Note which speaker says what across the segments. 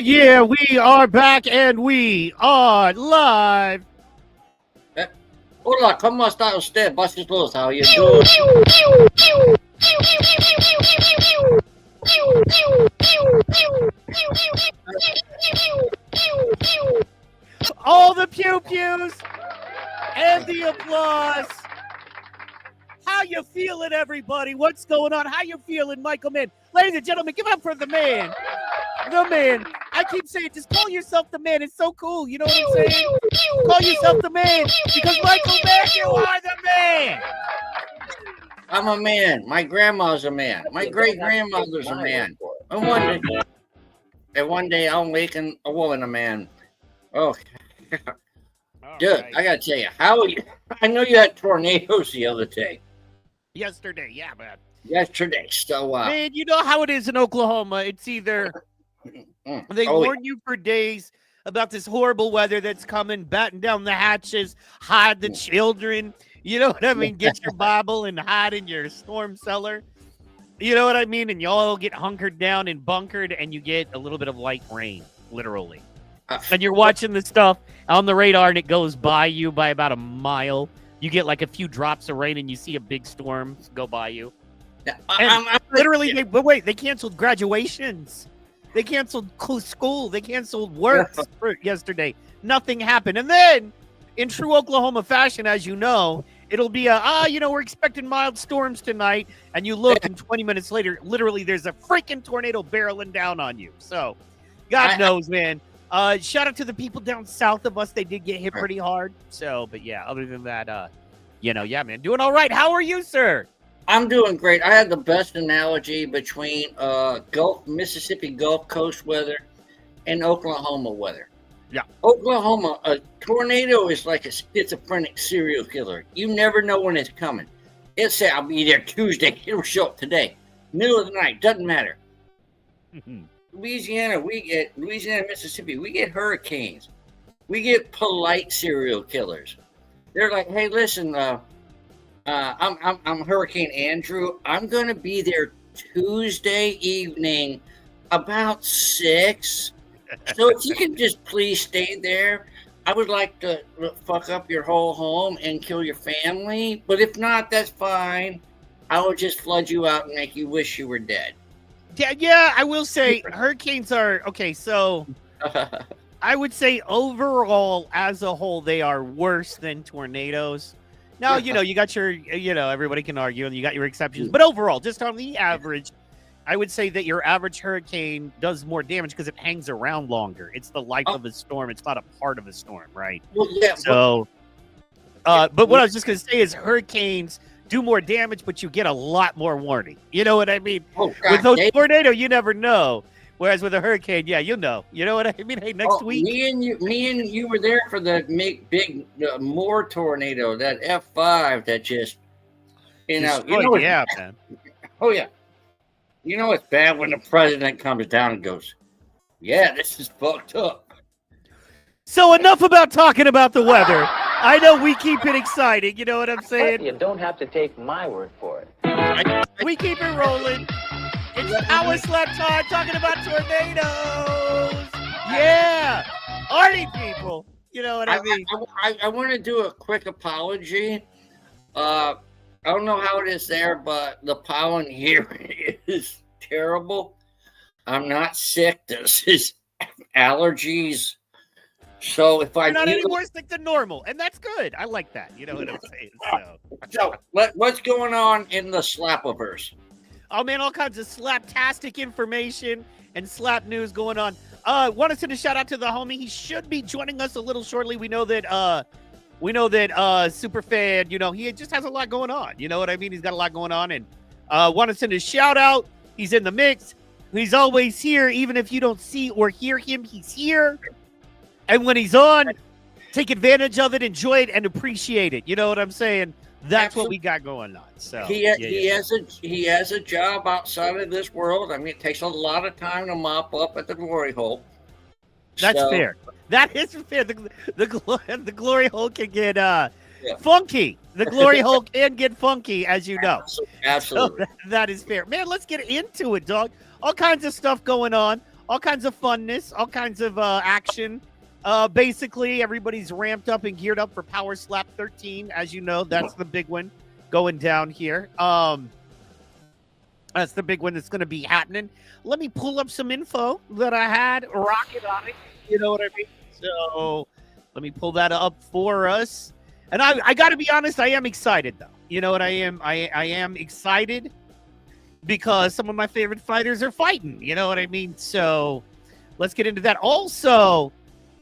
Speaker 1: yeah, we are back and we are live.
Speaker 2: Hola, ¿cómo está usted? Basilos, how you doing?
Speaker 1: All the pew-pews and the applause. How you feeling, everybody? What's going on? How you feeling, Michael Man? Ladies and gentlemen, give it up for the man. The man. I keep saying, just call yourself the man. It's so cool. You know what I'm saying? Call yourself the man because Michael Man, you are the man.
Speaker 2: I'm a man. My grandma's a man. My great-grandmother's a man. And one day I'll make a woman a man. Oh, dude,
Speaker 1: right.
Speaker 2: I gotta tell you, how are you? I know you had tornadoes the other day.
Speaker 1: Yesterday, yeah, man.
Speaker 2: Yesterday, so
Speaker 1: Man, you know how it is in Oklahoma. It's either they warn you for days about this horrible weather that's coming, batten down the hatches, hide the children. You know what I mean? Get your Bible and hide in your storm cellar. You know what I mean? And you all get hunkered down and bunkered, and you get a little bit of light rain, literally. And you're watching the stuff on the radar, and it goes by you by about a mile. You get like a few drops of rain, and you see a big storm go by you. And literally, but wait, they canceled graduations. They canceled school. They canceled work yesterday. Nothing happened. And then, in true Oklahoma fashion, as you know, it'll be we're expecting mild storms tonight. And you look, and 20 minutes later, literally, there's a freaking tornado barreling down on you. So, God knows, man. Shout out to the people down south of us. They did get hit pretty hard. So, but yeah, other than that, yeah, man, doing all right. How are you, sir?
Speaker 2: I'm doing great. I had the best analogy between Mississippi Gulf Coast weather and Oklahoma weather.
Speaker 1: Yeah.
Speaker 2: Oklahoma, a tornado is like a schizophrenic serial killer. You never know when it's coming. It'll say, I'll be there Tuesday. It'll show up today. Middle of the night. Doesn't matter. Louisiana, Mississippi, we get hurricanes. We get polite serial killers. They're like, hey, listen, I'm Hurricane Andrew. I'm going to be there Tuesday evening about 6. So if you can just please stay there, I would like to fuck up your whole home and kill your family. But if not, that's fine. I will just flood you out and make you wish you were dead.
Speaker 1: Yeah, I will say hurricanes are, okay, so I would say overall, as a whole, they are worse than tornadoes. Now, you got your, everybody can argue, and you got your exceptions. But overall, just on the average, I would say that your average hurricane does more damage because it hangs around longer. It's the life of a storm. It's not a part of a storm, right?
Speaker 2: Well, yeah.
Speaker 1: So, but what I was just going to say is hurricanes do more damage, but you get a lot more warning. You know what I mean?
Speaker 2: Oh,
Speaker 1: with those tornado, you never know. Whereas with a hurricane, yeah, you know. You know what I mean? Hey, next week.
Speaker 2: Me and you were there for the big Moore tornado, that F5 that just,
Speaker 1: yeah, man.
Speaker 2: Oh yeah. You know it's bad when the president comes down and goes, yeah, this is fucked up.
Speaker 1: So enough about talking about the weather. I know we keep it exciting. You know what I'm saying?
Speaker 3: You don't have to take my word for it.
Speaker 1: We keep it rolling. It's POWERSLAP time, talking about tornadoes. Yeah. Arty people. You know what I mean?
Speaker 2: I want to do a quick apology. I don't know how it is there, but the pollen here is terrible. I'm not sick. This is allergies. So if
Speaker 1: You're not any more sick than normal, and that's good. I like that. You know what I'm saying?
Speaker 2: So what's going on in the Slapiverse?
Speaker 1: Oh man, all kinds of slaptastic information and slap news going on. Want to send a shout out to the homie. He should be joining us a little shortly. We know that Superfan, he just has a lot going on. You know what I mean? He's got a lot going on, and want to send a shout out. He's in the mix. He's always here, even if you don't see or hear him. He's here. And when he's on, take advantage of it, enjoy it, and appreciate it. You know what I'm saying? That's what we got going on. So
Speaker 2: he has a job outside of this world. I mean, it takes a lot of time to mop up at the glory hole.
Speaker 1: That's fair. That is fair. The glory hole can get funky. The glory hole can get funky, as you know.
Speaker 2: Absolutely.
Speaker 1: So that is fair. Man, let's get into it, dog. All kinds of stuff going on. all kinds of funness, all kinds of action. Basically, everybody's ramped up and geared up for Power Slap 13. As you know, that's the big one going down here. That's the big one that's going to be happening. Let me pull up some info that I had rocket on it. You know what I mean? So let me pull that up for us. And I got to be honest, I am excited, though. You know what I am? I am excited because some of my favorite fighters are fighting. You know what I mean? So let's get into that. Also,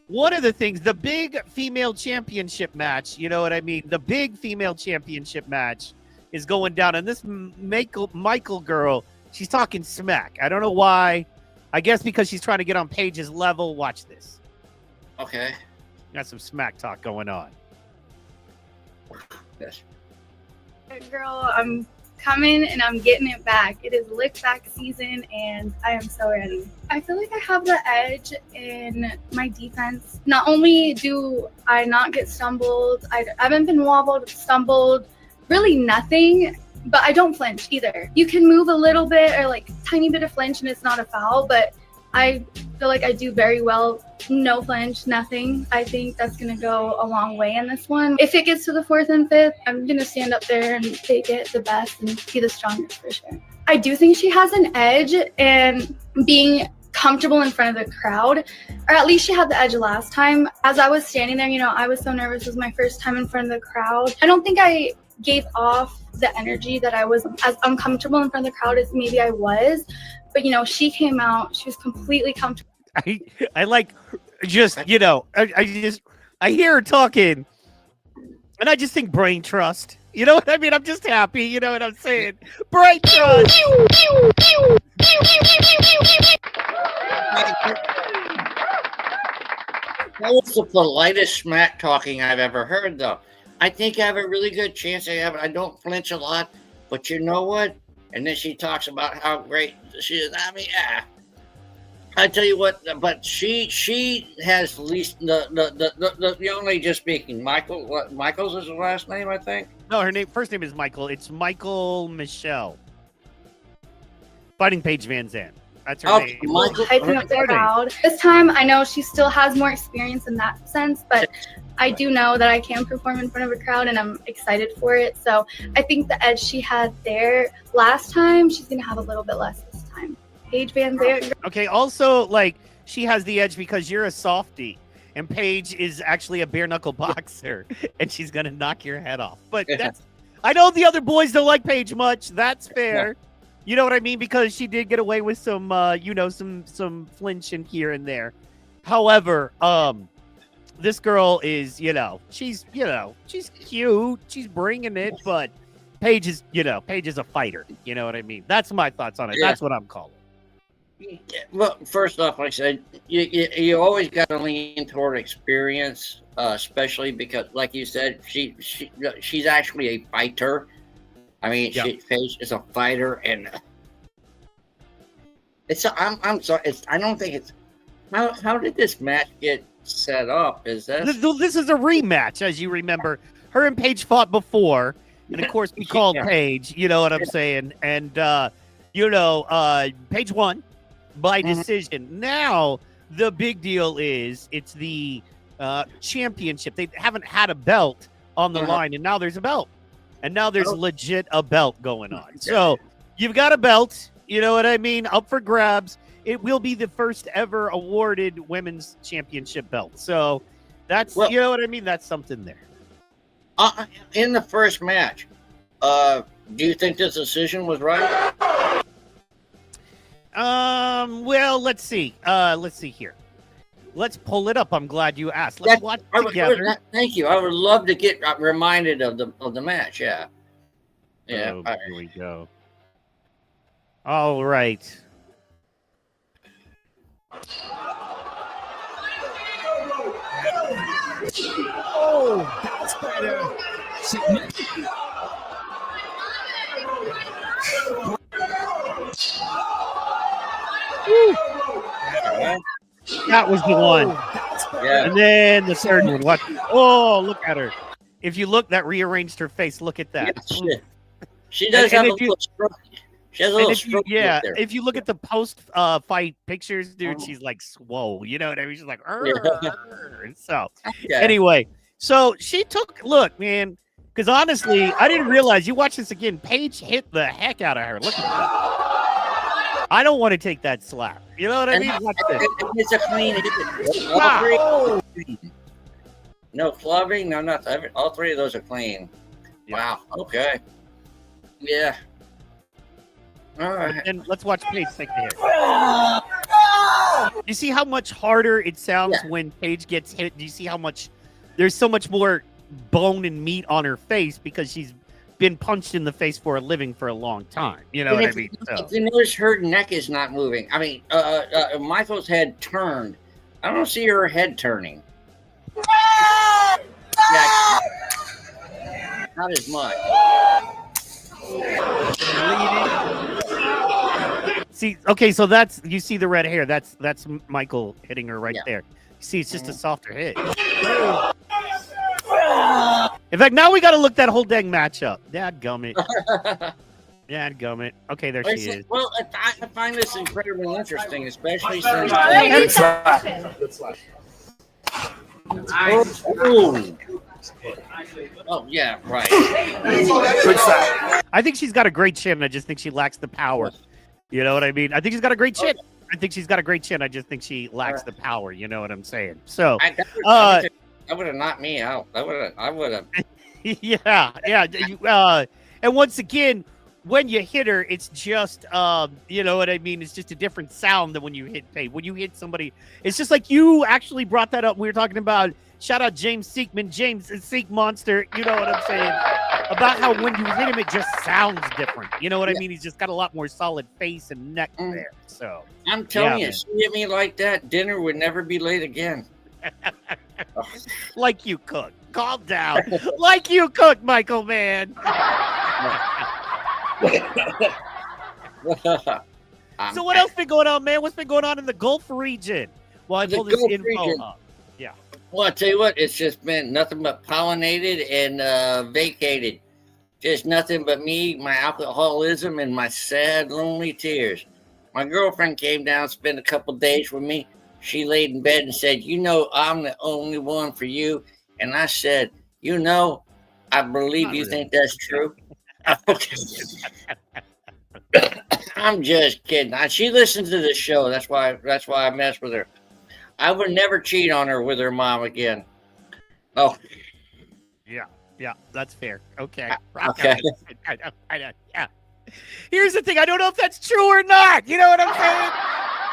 Speaker 1: one of the things, the big female championship match, you know what I mean? The big female championship match is going down. And this Michael girl, she's talking smack. I don't know why. I guess because she's trying to get on Paige's level. Watch this.
Speaker 2: Okay.
Speaker 1: Got some smack talk going on.
Speaker 2: Yes.
Speaker 4: Girl, I'm coming and I'm getting it back. It is lick back season and I am so ready. I feel like I have the edge in my defense. Not only do I not get stumbled, I haven't been wobbled, stumbled, really nothing, but I don't flinch either. You can move a little bit or like tiny bit of flinch and it's not a foul, but I feel like I do very well. No flinch, nothing. I think that's going to go a long way in this one. If it gets to the 4th and 5th, I'm going to stand up there and take it the best and be the strongest for sure. I do think she has an edge in being comfortable in front of the crowd, or at least she had the edge last time. As I was standing there, you know, I was so nervous. It was my first time in front of the crowd. I don't think I gave off the energy that I was as uncomfortable in front of the crowd as maybe I was. But, you know, she came out, she was completely comfortable.
Speaker 1: I like just, you know, I hear her talking and I just think brain trust. You know what I mean? I'm just happy. You know what I'm saying? Brain trust.
Speaker 2: That was the politest smack talking I've ever heard, though. I think I have a really good chance. I don't flinch a lot, but you know what? And then she talks about how great she is. I mean, I tell you what, but she has at least the young lady just speaking. Michael's is her last name, I think.
Speaker 1: No, her first name is Michael. It's Michael Michelle. Fighting Paige Van Zandt. That's her name.
Speaker 4: Hyping up the crowd. This time, I know she still has more experience in that sense, but I do know that I can perform in front of a crowd, and I'm excited for it. So I think the edge she had there last time, she's going to have a little bit less this time. Paige Van Zandt.
Speaker 1: Okay, also, like, she has the edge because you're a softie, and Paige is actually a bare-knuckle boxer, and she's going to knock your head off. But that's, I know the other boys don't like Paige much. That's fair. You know what I mean? Because she did get away with some, you know, some flinching here and there. However, this girl is, she's cute. She's bringing it, but Paige is a fighter. You know what I mean? That's my thoughts on it. Yeah. That's what I'm calling.
Speaker 2: Well, first off, like I said, you always got to lean toward experience, especially because, like you said, she's actually a fighter. I mean, Paige is a fighter, and I'm sorry. I don't think it's. How did this match get set up? Is this
Speaker 1: is a rematch, as you remember? Her and Paige fought before, and of course we called Paige. You know what I'm saying? And Paige won by decision. Now the big deal is it's the championship. They haven't had a belt on the line, and now there's a belt. And now there's legit a belt going on. So you've got a belt, you know what I mean, up for grabs. It will be the first ever awarded women's championship belt. So that's, you know what I mean? That's something there.
Speaker 2: In the first match, do you think this decision was right?
Speaker 1: Well, let's see. Let's see here. Let's pull it up. I'm glad you asked. Let's watch together.
Speaker 2: Thank you. I would love to get reminded of the match. Yeah. Yeah.
Speaker 1: Oh, here we go. All right.
Speaker 5: Oh, that's better.
Speaker 1: That was the one.
Speaker 2: Yeah.
Speaker 1: And then the third one. What? Oh, look at her. If you look, that rearranged her face. Look at that.
Speaker 2: Yeah, she does have a little She has a
Speaker 1: And
Speaker 2: little
Speaker 1: if you,
Speaker 2: stroke
Speaker 1: yeah,
Speaker 2: there.
Speaker 1: if you look at the post fight pictures, dude, she's like swole. You know what I mean? She's like, so
Speaker 2: Yeah.
Speaker 1: anyway, so she took look, man, because honestly, I didn't realize you watch this again. Paige hit the heck out of her. Look at that. I don't want to take that slap. You know what I mean? Watch this.
Speaker 2: It's a clean hit. All
Speaker 1: Ah.
Speaker 2: three are clean. No clubbing, no nothing. All three of those are clean.
Speaker 1: Yeah.
Speaker 2: Wow. Okay. Yeah. All right.
Speaker 1: And let's watch Paige take the hit. You see how much harder it sounds when Paige gets hit? Do you see how much there's so much more bone and meat on her face because she's been punched in the face for a living for a long time? You know what I mean? So.
Speaker 2: If you notice, her neck is not moving. I mean, Michael's head turned. I don't see her head turning. Yeah, not as much.
Speaker 1: See, okay, so that's you see the red hair. That's Michael hitting her right there. You see, it's just a softer hit. In fact, now we got to look that whole dang match up. Dadgummit. Dadgummit. Okay, there she is.
Speaker 2: Well, I find this incredibly interesting, especially since. Oh yeah, right.
Speaker 1: I think she's got a great chin. I just think she lacks the power. You know what I mean? I think she's got a great chin. I think she's got a great chin. I just think she lacks the power. You know what I'm saying? So,
Speaker 2: that would have knocked me out. I would have.
Speaker 1: yeah. And once again, when you hit her, it's just, you know what I mean? It's just a different sound than when you hit Paige. When you hit somebody, it's just like you actually brought that up. We were talking about, shout out James Seekman, James Seek Monster. You know what I'm saying? About how when you hit him, it just sounds different. You know what I mean? He's just got a lot more solid face and neck there. So
Speaker 2: I'm telling you, she hit me like that, dinner would never be late again.
Speaker 1: Like you cook. Calm down. Like you cook, Michael, man. So what else been going on, man? What's been going on in the Gulf region? Well, I pull this info up. Yeah.
Speaker 2: Well, I tell you what, it's just been nothing but pollinated and vacated. Just nothing but me, my alcoholism, and my sad, lonely tears. My girlfriend came down, spent a couple days with me. She laid in bed and said, "You know, I'm the only one for you." And I said, "You know, I believe you think that's true." I'm just kidding. She listens to the show. That's why I mess with her. I would never cheat on her with her mom again. Oh.
Speaker 1: Yeah, that's fair. Okay.
Speaker 2: Okay.
Speaker 1: I know. Yeah. Here's the thing. I don't know if that's true or not. You know what I'm saying?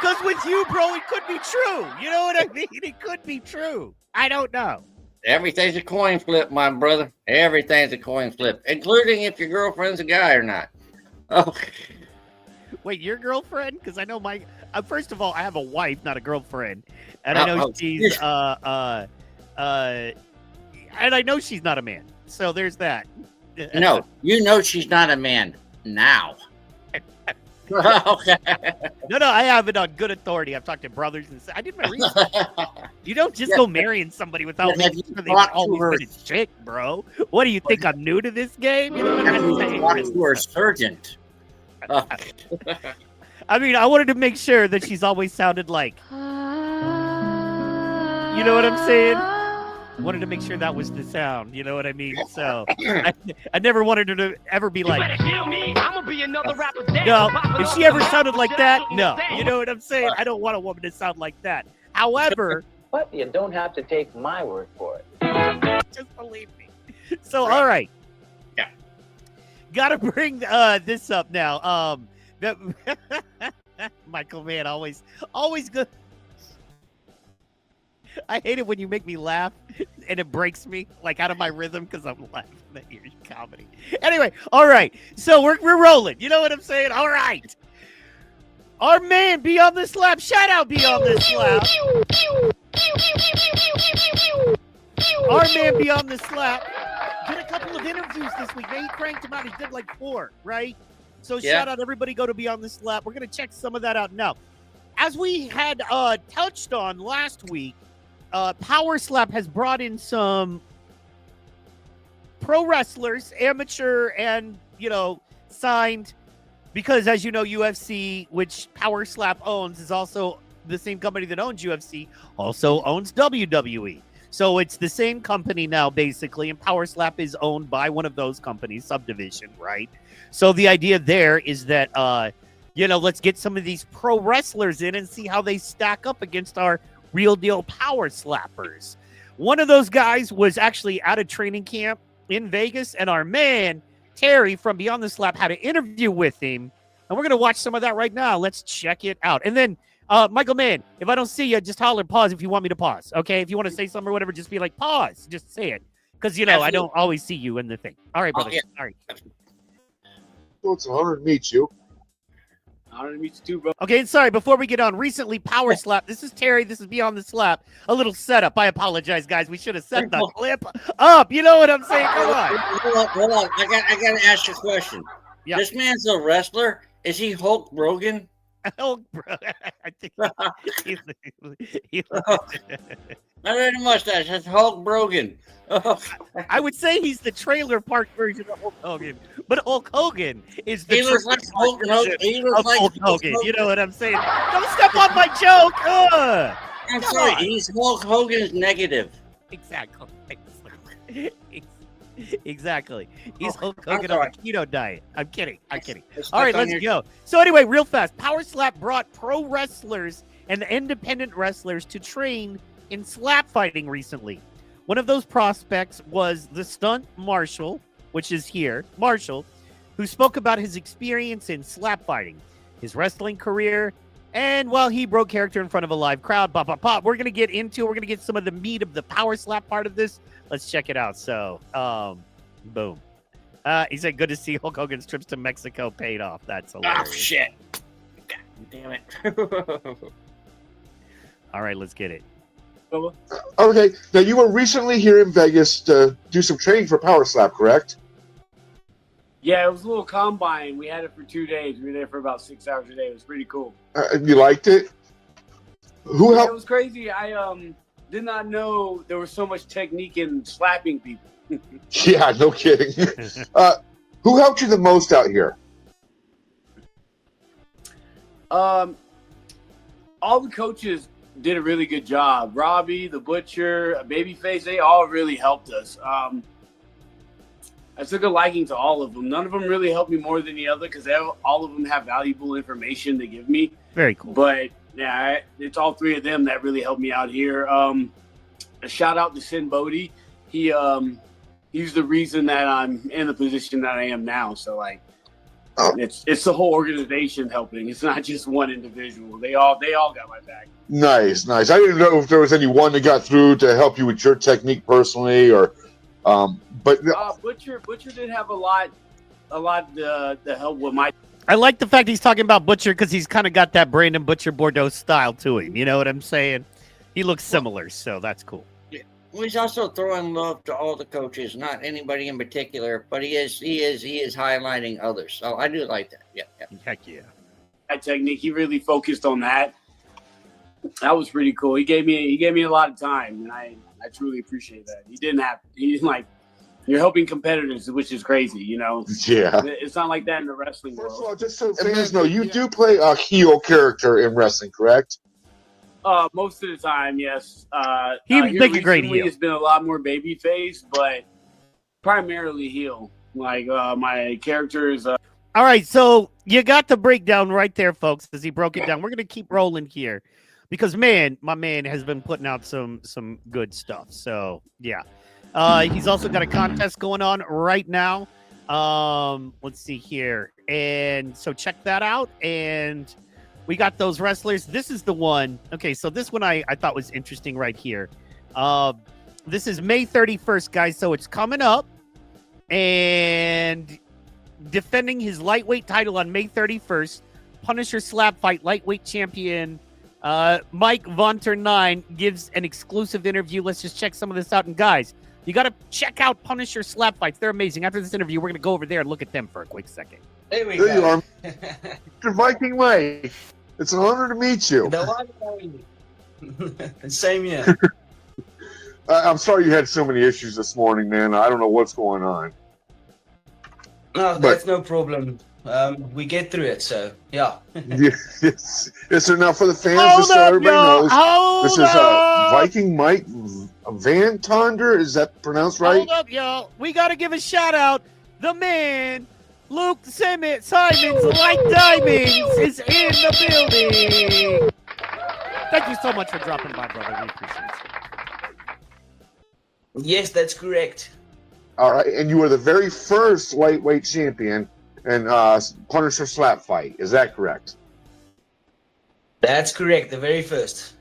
Speaker 1: Because with you, bro, it could be true. You know what I mean? It could be true. I don't know.
Speaker 2: Everything's a coin flip, my brother. Everything's a coin flip, including if your girlfriend's a guy or not. Oh.
Speaker 1: Wait, your girlfriend? Because I know my. First of all, I have a wife, not a girlfriend, and I know she's and I know she's not a man. So there's that.
Speaker 2: No, you know she's not a man now. Okay.
Speaker 1: No, I have it on good authority. I've talked to brothers and I did my research. You don't just go marrying somebody without making sure they've always been a chick, bro. What do you think? I'm new to this game? You know what I'm saying?
Speaker 2: You are a surgeon.
Speaker 1: I mean, I wanted to make sure that she's always sounded like. You know what I'm saying? Wanted to make sure that was the sound. You know what I mean? So I never wanted her to ever be like. No, if she ever sounded like that, no. You know what I'm saying? I don't want a woman to sound like that. However,
Speaker 3: but you don't have to take my word for it.
Speaker 1: Just believe me. So, all right.
Speaker 2: Yeah.
Speaker 1: Gotta bring this up now. Michael, man, always good. I hate it when you make me laugh and it breaks me like out of my rhythm because I'm laughing at your comedy. Anyway, all right. So we're rolling. You know what I'm saying? All right. Our man, Beyond the Slap. Shout out Beyond the Slap. Our man, Beyond the Slap, did a couple of interviews this week. Man, he cranked them out. He did like 4, right? So shout out everybody. Go to Beyond the Slap. We're going to check some of that out now. As we had touched on last week, POWERSLAP has brought in some pro wrestlers, amateur and, signed because as you know, UFC, which PowerSlap owns, is also the same company that owns UFC, also owns WWE. So it's the same company now, basically, and PowerSlap is owned by one of those companies, subdivision, right? So the idea there is that, let's get some of these pro wrestlers in and see how they stack up against our real deal power slappers. One of those guys was actually at a training camp in Vegas, and our man, Terry from Beyond the Slap, had an interview with him, and we're going to watch some of that right now. Let's check it out. And then, Michael Mann, if I don't see you, just holler pause if you want me to pause, okay? If you want to say something or whatever, just be like, pause. Just say it. Because, I don't always see you in the thing. All right, brother.
Speaker 2: Yeah.
Speaker 1: All right.
Speaker 6: Well, it's an honor to meet you.
Speaker 7: Honor to meet you too, bro.
Speaker 1: Okay, and sorry, before we get on, recently PowerSlap. This is Terry. This is Beyond the Slap. A little setup. I apologize, guys. We should have set the clip up. You know what I'm saying? Come on.
Speaker 2: Hold on. I got to ask you a question.
Speaker 1: Yeah.
Speaker 2: This man's a wrestler. Is he Hulk Hogan?
Speaker 1: Oh, bro. I think he
Speaker 2: Not any mustache. That's Hulk Hogan.
Speaker 1: I would say he's the trailer park version of Hulk Hogan, but Hulk Hogan is the
Speaker 2: He looks
Speaker 1: trailer
Speaker 2: like
Speaker 1: park
Speaker 2: Hulk
Speaker 1: version
Speaker 2: Hogan. He looks
Speaker 1: of
Speaker 2: like
Speaker 1: Hulk Hogan. You know what I'm saying? Don't step on my joke.
Speaker 2: I'm
Speaker 1: Come
Speaker 2: sorry.
Speaker 1: on.
Speaker 2: He's Hulk Hogan's negative.
Speaker 1: Exactly. Exactly. He's Hulk
Speaker 2: I'm
Speaker 1: Hogan on
Speaker 2: sorry.
Speaker 1: the keto diet. I'm kidding. I'm kidding.
Speaker 2: It's
Speaker 1: All right,
Speaker 2: stuck on
Speaker 1: let's
Speaker 2: your-
Speaker 1: go. So anyway, real fast, PowerSlap brought pro wrestlers and independent wrestlers to train in slap fighting recently. One of those prospects was the stunt Marshall, which is here, Marshall, who spoke about his experience in slap fighting, his wrestling career, and while he broke character in front of a live crowd, we're going to get some of the meat of the PowerSlap part of this. Let's check it out. So, boom. He said, good to see Hulk Hogan's trips to Mexico paid off. That's hilarious.
Speaker 2: Oh, shit. God damn it.
Speaker 1: All right, let's get it.
Speaker 6: Okay, now you were recently here in Vegas to do some training for PowerSlap, correct?
Speaker 7: Yeah, it was a little combine. We had it for 2 days. We were there for about 6 hours a day. It was pretty cool.
Speaker 6: You liked it? Who
Speaker 7: Yeah,
Speaker 6: helped?
Speaker 7: it was crazy. I did not know there was so much technique in slapping people.
Speaker 6: Yeah, no kidding. Who helped you the most out here?
Speaker 7: All the coaches did a really good job. Robbie, the Butcher, Babyface, they all really helped us. I took a liking to all of them. None of them really helped me more than the other because all of them have valuable information to give me.
Speaker 1: Very cool.
Speaker 7: But yeah, it's all three of them that really helped me out here. A shout out to Sin Bodie. He's the reason that I'm in the position that I am now. So it's the whole organization helping. It's not just one individual. They all got my back.
Speaker 6: Nice. I didn't know if there was any one that got through to help you with your technique personally, or but
Speaker 7: Butcher did have a lot to help with my.
Speaker 1: I like the fact he's talking about Butcher because he's kind of got that Brandon Butcher Bordeaux style to him. You know what I'm saying? He looks similar, so that's cool.
Speaker 2: Well, he's also throwing love to all the coaches, not anybody in particular, but he is highlighting others. So I do like that. Yeah.
Speaker 1: Heck yeah.
Speaker 7: That technique, he really focused on that. That was pretty cool. He gave me a lot of time, and I truly appreciate that. He's like, you're helping competitors, which is crazy, you know.
Speaker 6: yeah.
Speaker 7: It's not like that in the wrestling
Speaker 6: First of
Speaker 7: world.
Speaker 6: all, just so fans know, you do play a heel character in wrestling, correct?
Speaker 7: Most of the time, yes.
Speaker 1: He would
Speaker 7: here
Speaker 1: make a great
Speaker 7: recently,
Speaker 1: heel.
Speaker 7: It's been a lot more babyface, but primarily heel. Like my character is.
Speaker 1: All right, so you got the breakdown right there, folks, as he broke it down. We're going to keep rolling here because, man, my man has been putting out some good stuff. So, yeah. He's also got a contest going on right now. Let's see here. And so check that out. And we got those wrestlers. This is the one. Okay, so this one I thought was interesting right here. This is May 31st, guys, so it's coming up. And defending his lightweight title on May 31st, Punisher Slap Fight lightweight champion Mike Vonter 9 gives an exclusive interview. Let's just check some of this out. And guys, you got to check out Punisher Slap Fights. They're amazing. After this interview, we're going to go over there and look at them for a quick second.
Speaker 3: There we
Speaker 6: There you
Speaker 3: go.
Speaker 6: are. Mr. Viking Mike. It's an honor to meet you.
Speaker 3: The one. Same here.
Speaker 6: I'm sorry you had so many issues this morning, man. I don't know what's going on.
Speaker 3: No, that's no problem. We get through it, so yeah.
Speaker 6: Yes. So now for the fans,
Speaker 1: Hold
Speaker 6: just so
Speaker 1: up,
Speaker 6: everybody
Speaker 1: y'all.
Speaker 6: knows,
Speaker 1: Hold
Speaker 6: this is
Speaker 1: up.
Speaker 6: Viking Mike Van Tonder. Is that pronounced right?
Speaker 1: Hold up, y'all. We got to give a shout out. The man, Luke Simons, like diamonds, is in the building. Thank you so much for dropping by, brother. We appreciate it.
Speaker 3: Yes, that's correct.
Speaker 6: All right, and you were the very first lightweight champion in Punisher slap fight. Is that correct?
Speaker 3: That's correct. The very first.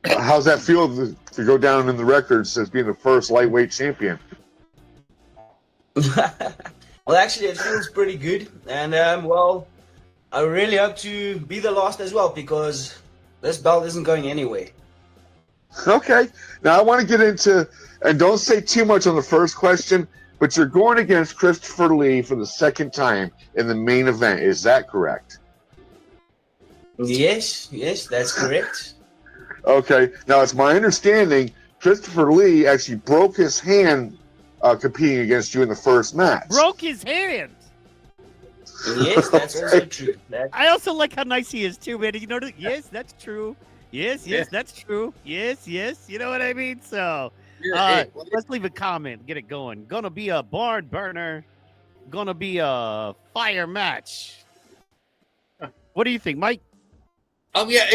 Speaker 6: How's that feel to go down in the records as being the first lightweight champion?
Speaker 3: Well, actually, it feels pretty good, and well, I really hope to be the last as well because this belt isn't going anywhere.
Speaker 6: Okay, now I want to get into, and don't say too much on the first question, but you're going against Christopher Lee for the second time in the main event. Is that correct?
Speaker 3: Yes, that's correct.
Speaker 6: Okay, now it's my understanding Christopher Lee actually broke his hand competing against you in the first match.
Speaker 1: Broke his hand.
Speaker 3: Yes, that's also true.
Speaker 1: I also like how nice he is too, man. You know, yes, that's true. Yes, that's true. Yes. You know what I mean? So, let's leave a comment. Get it going. Gonna be a barn burner. Gonna be a fire match. What do you think, Mike?
Speaker 2: Oh yeah,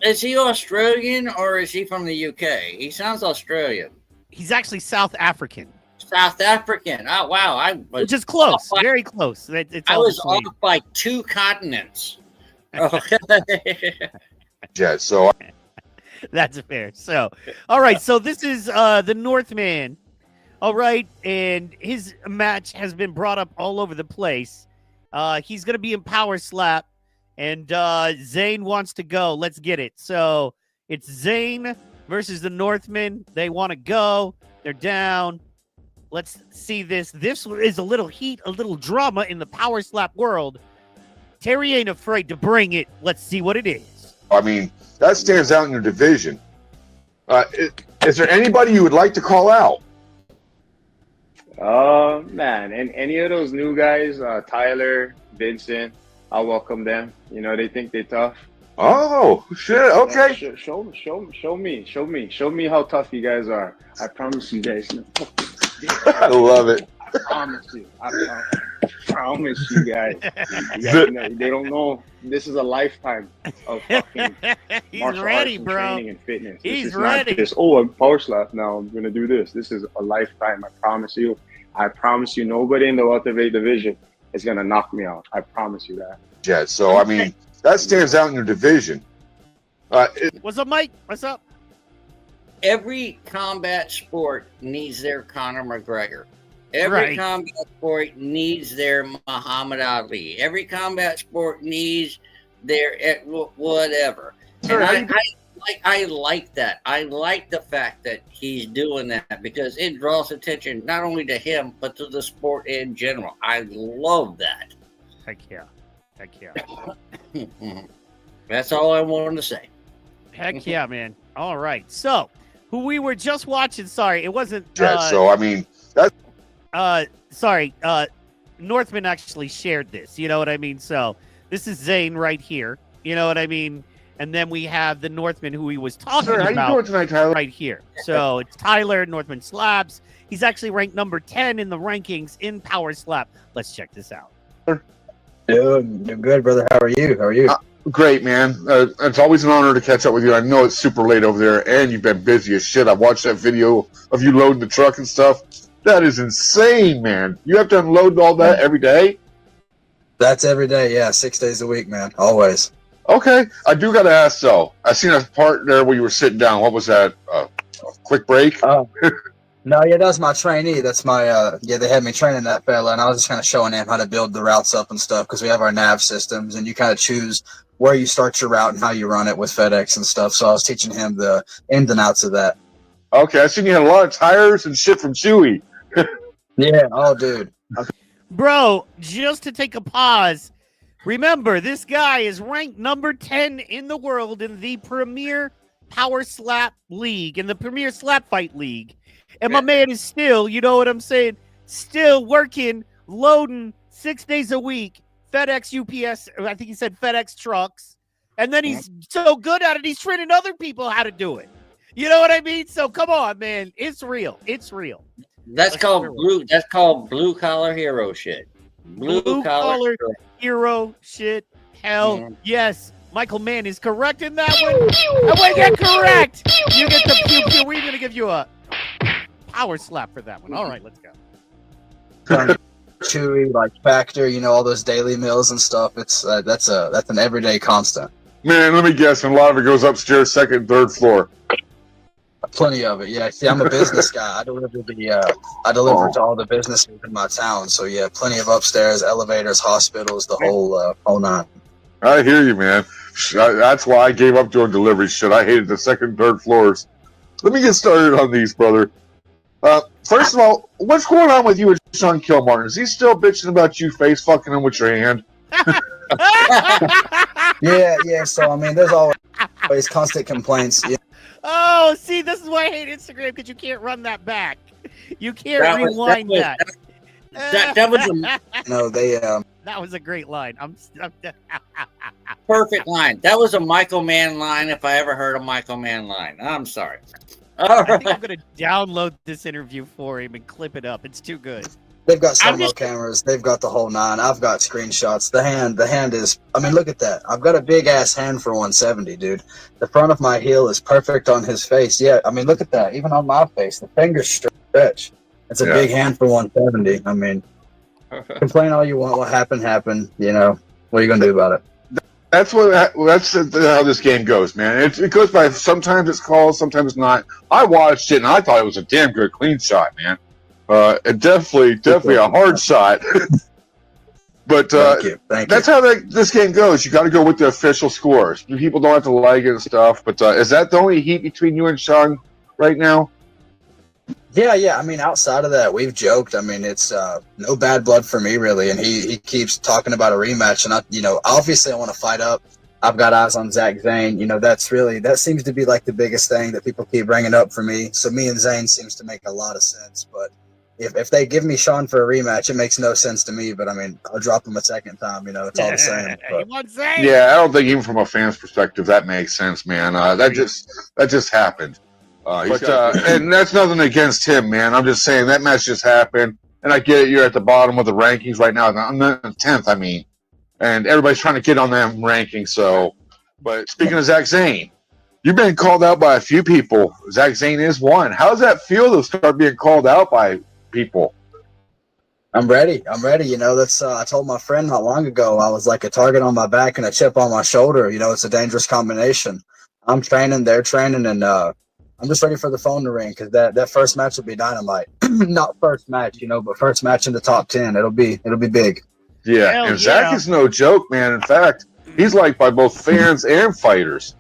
Speaker 2: is he Australian or is he from the UK? He sounds Australian.
Speaker 1: He's actually South African.
Speaker 2: South African. Oh wow,
Speaker 1: Which is close, very close.
Speaker 2: I was off by 2 continents.
Speaker 6: Yeah, so
Speaker 1: that's fair. So, all right. So this is the Northman. All right, and his match has been brought up all over the place. He's gonna be in Power Slap, and Zane wants to go. Let's get it. So it's Zane versus the Northman. They want to go. They're down. Let's see this. This is a little heat, a little drama in the Power Slap world. Terry ain't afraid to bring it. Let's see what it is.
Speaker 6: I mean, that stands out in your division. Is there anybody you would like to call out?
Speaker 8: Man, and any of those new guys, Tyler, Vincent, I'll welcome them. You know, they think they're tough.
Speaker 6: Oh shit! Okay.
Speaker 8: Show me how tough you guys are. I promise you guys.
Speaker 6: I love it.
Speaker 8: I promise you. I promise you guys. You guys they don't know. This is a lifetime of fucking martial arts and training and fitness.
Speaker 1: He's ready.
Speaker 8: Not just, I'm Power Slap now. I'm gonna do this. This is a lifetime. I promise you. I promise you. Nobody in the welterweight division is gonna knock me out. I promise you that.
Speaker 6: Yeah. So I mean, that stands out in your division.
Speaker 1: What's up, Mike? What's up?
Speaker 2: Every combat sport needs their Conor McGregor. Every combat sport needs their Muhammad Ali. Every combat sport needs their whatever.
Speaker 6: Sure,
Speaker 2: and I like that. I like the fact that he's doing that because it draws attention not only to him but to the sport in general. I love that.
Speaker 1: Heck yeah.
Speaker 2: That's all I wanted to say.
Speaker 1: Heck yeah, man. All right. So, who we were just watching, sorry, it wasn't.
Speaker 6: So, I mean, that's.
Speaker 1: Northman actually shared this. You know what I mean? So, this is Zane right here. You know what I mean? And then we have the Northman who he was talking about.
Speaker 6: How you doing tonight, Tyler?
Speaker 1: Right here. So, it's Tyler, Northman Slaps. He's actually ranked number 10 in the rankings in Power Slap. Let's check this out.
Speaker 9: Doing good, brother. How are you?
Speaker 6: Great, man. It's always an honor to catch up with you. I know it's super late over there, and you've been busy as shit. I've watched that video of you loading the truck and stuff. That is insane, man. You have to unload all that every day?
Speaker 9: That's every day, yeah. 6 days a week, man. Always.
Speaker 6: Okay. I do got to ask, though. I seen a part there where you were sitting down. What was that? A quick break?
Speaker 9: No, yeah, that's my trainee. That's my, they had me training that fella, and I was just kind of showing him how to build the routes up and stuff because we have our nav systems, and you kind of choose where you start your route and how you run it with FedEx and stuff. So I was teaching him the ins and outs of that.
Speaker 6: Okay, I seen you had a lot of tires and shit from Chewy.
Speaker 9: Yeah, oh, dude.
Speaker 1: Bro, just to take a pause, remember, this guy is ranked number 10 in the world in the Premier Power Slap League, in the Premier Slap Fight League. And my man is still, you know what I'm saying, still working, loading 6 days a week, FedEx, UPS, I think he said FedEx trucks. And then he's so good at it, he's training other people how to do it. You know what I mean? So come on, man. It's real. It's real.
Speaker 2: That's called blue collar hero shit. Blue collar
Speaker 1: hero shit. Hell yes. Michael Mann is correct in that one. And when you're correct, you get the pew pew. We're gonna give you a power slap for that one. All right, let's go.
Speaker 9: Chewy, like Factor, you know, all those daily meals and stuff. It's that's an everyday constant.
Speaker 6: Man, let me guess, and a lot of it goes upstairs, second, third floor.
Speaker 9: Plenty of it, yeah. See, I'm a business guy. I deliver to all the businesses in my town. So yeah, plenty of upstairs, elevators, hospitals, the whole nine.
Speaker 6: I hear you, man. That's why I gave up doing delivery shit. I hated the second, third floors. Let me get started on these, brother. First of all, what's going on with you and Sean Kilmartin? Is he still bitching about you face fucking him with your hand?
Speaker 9: Yeah. So I mean, there's always constant complaints. Yeah.
Speaker 1: Oh, see, this is why I hate Instagram, because you can't run that back. You can't rewind that.
Speaker 2: That was
Speaker 1: that was a great line.
Speaker 2: Perfect line. That was a Michael Mann line if I ever heard a Michael Mann line. I'm sorry.
Speaker 1: I think I'm going to download this interview for him and clip it up. It's too good.
Speaker 9: They've got slow-mo cameras. They've got the whole nine. I've got screenshots. The hand is, I mean, look at that. I've got a big-ass hand for 170, dude. The front of my heel is perfect on his face. Yeah, I mean, look at that. Even on my face, the fingers stretch. It's a big hand for 170. I mean, complain all you want. What happened. You know, what are you going to do about it?
Speaker 6: That's how this game goes, man. It goes by, sometimes it's called, sometimes it's not. I watched it, and I thought it was a damn good clean shot, man. Definitely a hard shot. But
Speaker 9: Thank you.
Speaker 6: That's how this game goes. You got to go with the official scores. People don't have to like it and stuff. But is that the only heat between you and Sean right now?
Speaker 9: Yeah. I mean, outside of that, we've joked. I mean, it's no bad blood for me, really. And he keeps talking about a rematch. And, obviously I want to fight up. I've got eyes on Zach Zane. That seems to be like the biggest thing that people keep bringing up for me. So me and Zane seems to make a lot of sense. But if they give me Sean for a rematch, it makes no sense to me. But, I mean, I'll drop him a second time. It's all the same.
Speaker 6: Yeah, I don't think even from a fan's perspective that makes sense, man. That just happened. And that's nothing against him, man. I'm just saying that match just happened. And I get it, you're at the bottom of the rankings right now. I'm not in 10th, I mean. And everybody's trying to get on that ranking. So, but speaking of Zach Zane, you've been called out by a few people. Zach Zane is one. How does that feel to start being called out by people?
Speaker 9: I'm ready. That's I told my friend not long ago, I was like a target on my back and a chip on my shoulder. It's a dangerous combination. I'm training, they're training, and I'm just ready for the phone to ring, because that first match will be dynamite. Not first match, but first match in the top 10. It'll be big.
Speaker 6: Yeah,
Speaker 1: Hell
Speaker 6: and Zach is no joke, man. In fact, he's liked by both fans and fighters.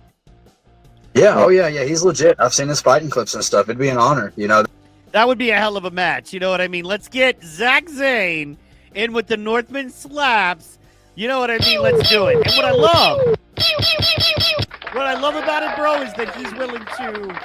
Speaker 9: Yeah, yeah. He's legit. I've seen his fighting clips and stuff. It'd be an honor,
Speaker 1: That would be a hell of a match. You know what I mean? Let's get Zach Zane in with the Northman slaps. You know what I mean? Let's do it. And what I love about it, bro, is that he's willing to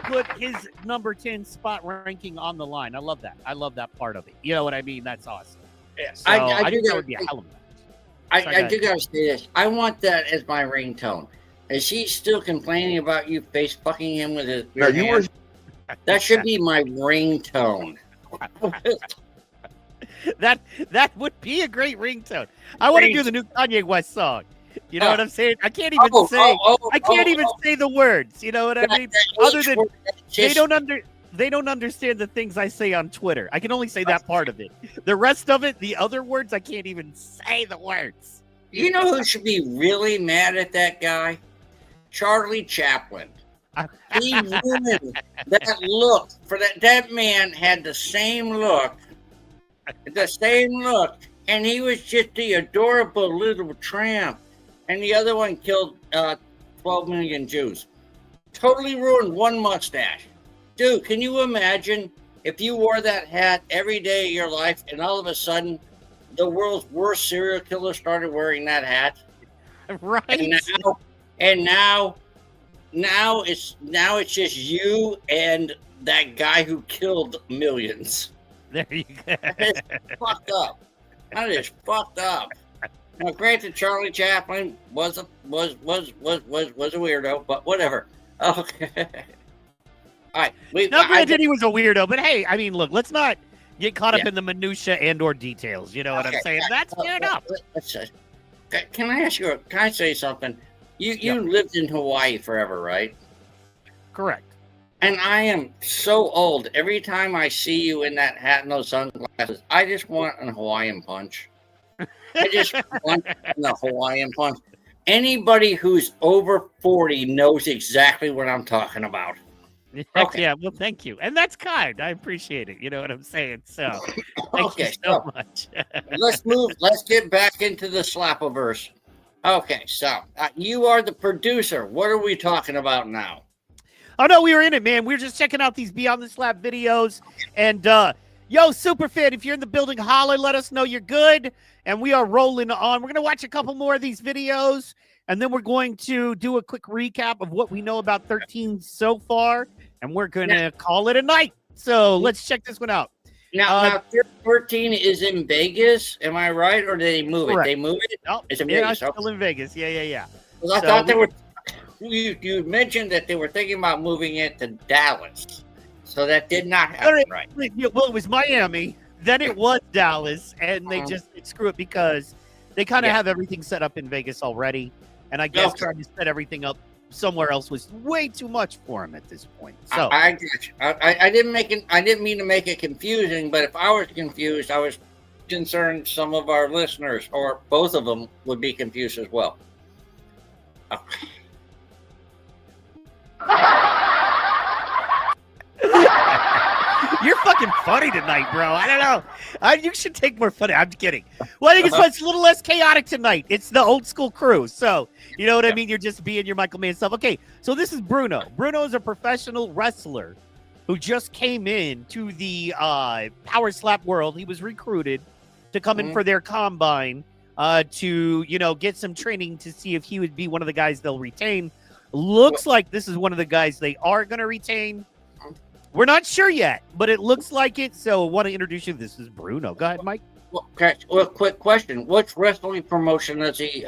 Speaker 1: put his number 10 spot ranking on the line. I love that. I love that part of it. You know what I mean? That's awesome.
Speaker 2: Yeah,
Speaker 1: so I think that would be a hell of a match.
Speaker 2: I do gotta say this. I want that as my ringtone. Is he still complaining about you face fucking him with his hand? That should be my ringtone.
Speaker 1: That would be a great ringtone. I want to do the new Kanye West song. You know what I'm saying? I can't even say the words. You know what I mean? Other than they don't understand the things I say on Twitter. I can only say that part of it. The rest of it, the other words, I can't even say the words.
Speaker 2: You know who should be really mad at that guy? Charlie Chaplin. He ruined that look. For that man had the same look, and he was just the adorable little tramp. And the other one killed 12 million Jews. Totally ruined one mustache. Dude, can you imagine if you wore that hat every day of your life and all of a sudden the world's worst serial killer started wearing that hat?
Speaker 1: Right.
Speaker 2: And now it's just you and that guy who killed millions.
Speaker 1: There you go.
Speaker 2: That is fucked up. That is fucked up. Now, granted, Charlie Chaplin was a weirdo, but whatever. Okay. All right.
Speaker 1: Now, granted, he was a weirdo, but hey, I mean, look, let's not get caught up in the minutia and/or details. You know what I'm saying? That's fair enough.
Speaker 2: Can I ask you? Can I say something? You lived in Hawaii forever, right?
Speaker 1: Correct.
Speaker 2: And I am so old. Every time I see you in that hat and those sunglasses, I just want a Hawaiian punch. I just want a Hawaiian punch. Anybody who's over 40 knows exactly what I'm talking about.
Speaker 1: Okay. Yeah, well, thank you. And that's kind. I appreciate it. You know what I'm saying? So, thank you so much.
Speaker 2: Let's get back into the Slapiverse. Okay, so you are the producer. What are we talking about now?
Speaker 1: Oh, no, we were in it, man. We were just checking out these Beyond the Slap videos. And, yo, Superfan, if you're in the building, holler, let us know you're good. And we are rolling on. We're going to watch a couple more of these videos. And then we're going to do a quick recap of what we know about 13 so far. And we're going to call it a night. So let's check this one out.
Speaker 2: Now 13 is in Vegas. Am I right? Or did they move it? They moved it?
Speaker 1: No,
Speaker 2: it's in
Speaker 1: Vegas.
Speaker 2: Vegas.
Speaker 1: Still in Vegas. Yeah.
Speaker 2: Well, I thought they were... You mentioned that they were thinking about moving it to Dallas. So that did not happen, right?
Speaker 1: Well, it was Miami. Then it was Dallas. And they just screw it because they kind of have everything set up in Vegas already. And I guess trying to set everything up somewhere else was way too much for him at this point. So
Speaker 2: I didn't mean to make it confusing, but if I was confused, I was concerned some of our listeners or both of them would be confused as well. Okay.
Speaker 1: You're fucking funny tonight, bro. I don't know. You should take more fun. I'm kidding. Well, I think it's a little less chaotic tonight. It's the old school crew. So, you know what I mean? You're just being your Michael Mann stuff. Okay, so this is Bruno. Bruno is a professional wrestler who just came in to the Power Slap world. He was recruited to come in for their combine to, get some training to see if he would be one of the guys they'll retain. Looks like this is one of the guys they are going to retain. We're not sure yet, but it looks like it. So I want to introduce you. This is Bruno. Go ahead, Mike.
Speaker 2: Well, quick question. Which wrestling promotion is he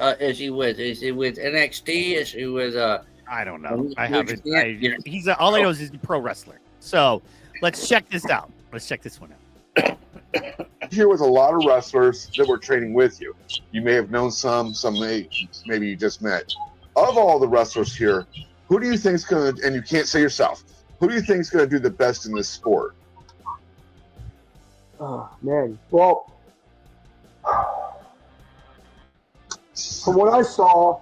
Speaker 2: with? Is he with NXT? Is he with
Speaker 1: I don't know. I haven't. He's all I know is he's a pro wrestler. So let's check this out. Let's check this one out.
Speaker 6: Here with a lot of wrestlers that were training with you. You may have known some maybe you just met. Of all the wrestlers here, who do you think is going to, and you can't say yourself, who do you think is going to do the best in this sport?
Speaker 10: Oh, man. Well, from what I saw,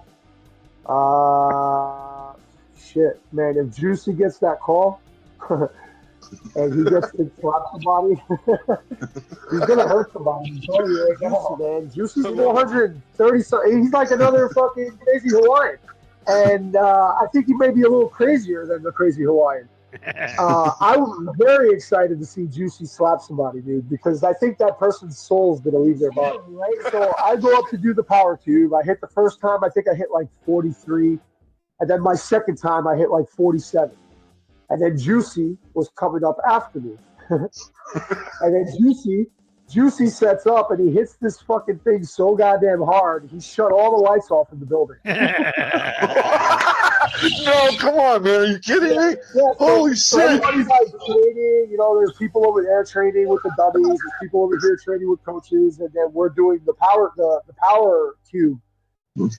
Speaker 10: man, if Juicy gets that call and he gets to slap somebody, he's going to hurt somebody. I'm telling you right now, man. Juicy's 430 something. He's like another fucking crazy Hawaiian. And I think he may be a little crazier than the crazy Hawaiian. I'm very excited to see Juicy slap somebody, dude, because I think that person's soul is going to leave their body, right? So I go up to do the power tube. I hit the first time, I think I hit like 43. And then my second time, I hit like 47. And then Juicy was coming up after me. And then Juicy sets up and he hits this fucking thing so goddamn hard, he shut all the lights off in the building.
Speaker 6: No, come on, man. Are you kidding me?
Speaker 10: Yeah,
Speaker 6: holy shit.
Speaker 10: Everybody's like training, there's people over there training with the dummies, there's people over here training with coaches, and then we're doing the power cube.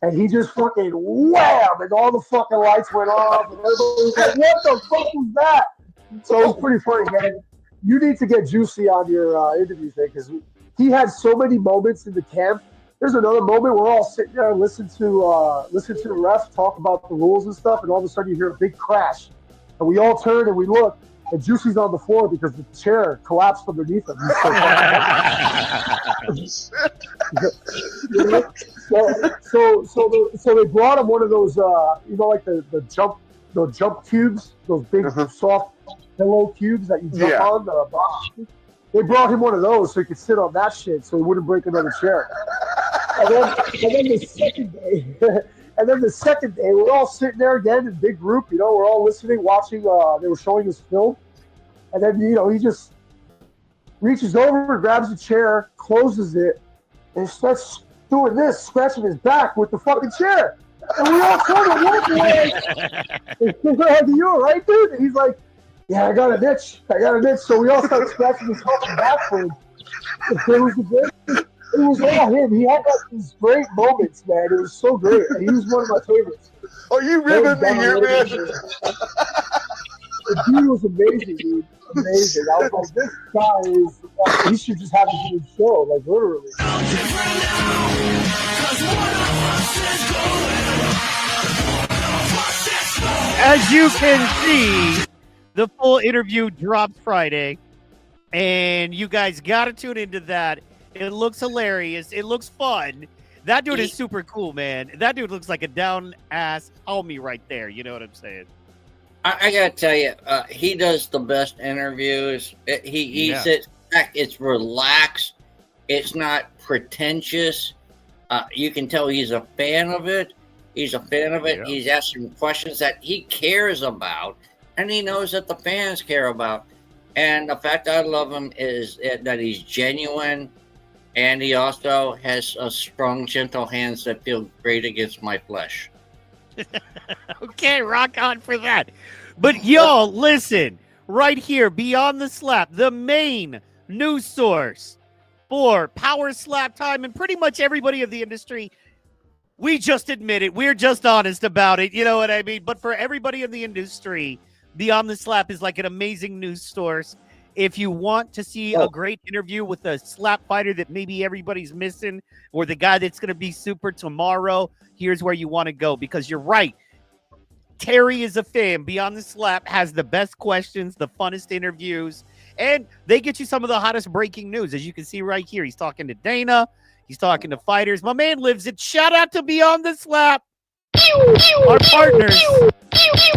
Speaker 10: And he just fucking wham, and all the fucking lights went off, and everybody's like, what the fuck was that? So it was pretty funny, man. You need to get Juicy on your interview thing, because he had so many moments in the camp. There's another moment we're all sitting there and listen to the ref talk about the rules and stuff, and all of a sudden you hear a big crash, and we all turn and we look, and Juicy's on the floor because the chair collapsed underneath him. So they brought him one of those, like the jump cubes, those big soft pillow cubes that you jump on the box. They brought him one of those so he could sit on that shit so he wouldn't break another chair. And then the second day, we're all sitting there again in big group. We're all listening, watching. They were showing us film, and then he just reaches over and grabs a chair, closes it, and starts doing this, scratching his back with the fucking chair. And we all told him, what, boy? You all right, dude? And he's like, yeah, I got an itch. So we all started scratching his fucking back for him. It was all him. He had like these great moments, man. It was so great. And he was one of my favorites.
Speaker 6: Are you ribbing me here, man?
Speaker 10: The dude was amazing, dude. Amazing. I was like, this guy is, he should just have a good show, like literally.
Speaker 1: As you can see, the full interview dropped Friday, and you guys got to tune into that. It looks hilarious. It looks fun. That dude is super cool, man. That dude looks like a down-ass homie right there. You know what I'm saying?
Speaker 2: I gotta tell you, he does the best interviews. He sits back. It's relaxed. It's not pretentious. You can tell he's a fan of it. He's a fan of it. Yeah. He's asking questions that he cares about, and he knows that the fans care about. And the fact I love him is that he's genuine, and he also has a strong, gentle hands that feel great against my flesh.
Speaker 1: Okay, rock on for that. But y'all, listen, right here, Beyond the Slap, the main news source for Power Slap Time and pretty much everybody of the industry. We just admit it. We're just honest about it. You know what I mean? But for everybody in the industry, Beyond the Slap is like an amazing news source. If you want to see a great interview with a slap fighter that maybe everybody's missing, or the guy that's going to be super tomorrow, here's where you want to go, because you're right. Terry is a fan. Beyond the Slap has the best questions, the funnest interviews, and they get you some of the hottest breaking news. As you can see right here, he's talking to Dana. He's talking to fighters. My man lives it. Shout out to Beyond the Slap, our partners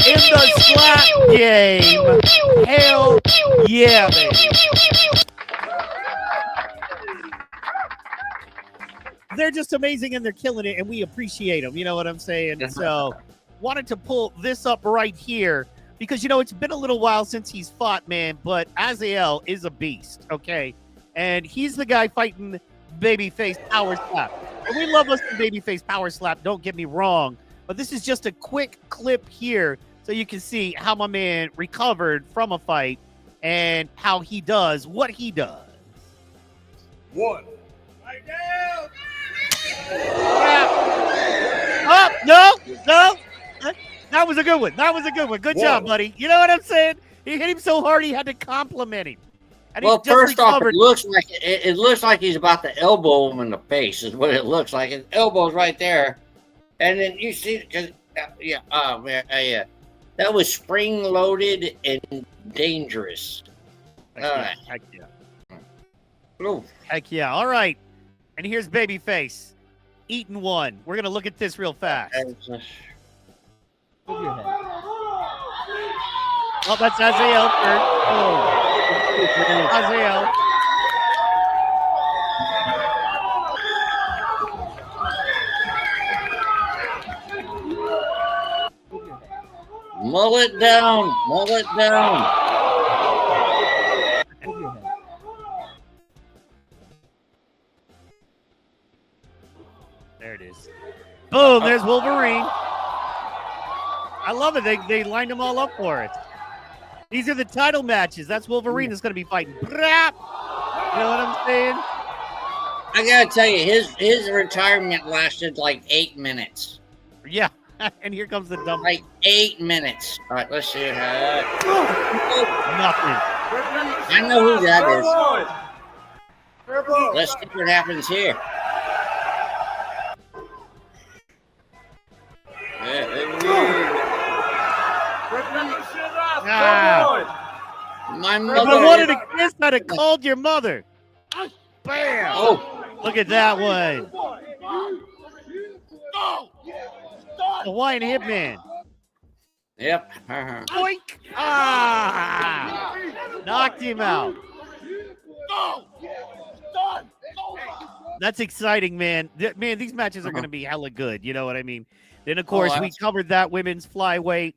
Speaker 1: in the slap game. Hell yeah, baby. They're just amazing, and they're killing it, and we appreciate them. You know what I'm saying? So wanted to pull this up right here because, you know, it's been a little while since he's fought, man, but Azael is a beast, okay? And he's the guy fighting Babyface Power Slap. And we love us some Babyface Power Slap, don't get me wrong, but this is just a quick clip here so you can see how my man recovered from a fight and how he does what he does.
Speaker 5: One. Right down.
Speaker 1: Oh, no. That was a good one. Good job, buddy. You know what I'm saying? He hit him so hard he had to compliment him. And
Speaker 2: well, first off, it looks like he's about to elbow him in the face. Is what it looks like. His elbow's right there, and then you see, that was spring loaded and dangerous.
Speaker 1: Heck yeah. Heck yeah. All right. And here's Babyface eating one. We're gonna look at this real fast. Move your head. Oh, that's Azael. Azael.
Speaker 2: Mullet down.
Speaker 1: There it is. Boom, there's Wolverine. I love it. They lined them all up for it. These are the title matches. That's Wolverine that's going to be fighting. You know what I'm saying?
Speaker 2: I got to tell you, his retirement lasted like 8 minutes.
Speaker 1: Yeah. And here comes the dump.
Speaker 2: Like 8 minutes. All right, let's see.
Speaker 1: Nothing.
Speaker 2: I know who that is. Let's see what happens here. My mother.
Speaker 1: If I wanted a kiss, I'd have called your mother. Bam!
Speaker 2: Oh,
Speaker 1: look at that one. Hawaiian Hitman.
Speaker 2: Yep.
Speaker 1: Boink! Ah! Knocked him out. That's exciting, man. Man, these matches are going to be hella good. You know what I mean? Then, of course, we covered that women's flyweight.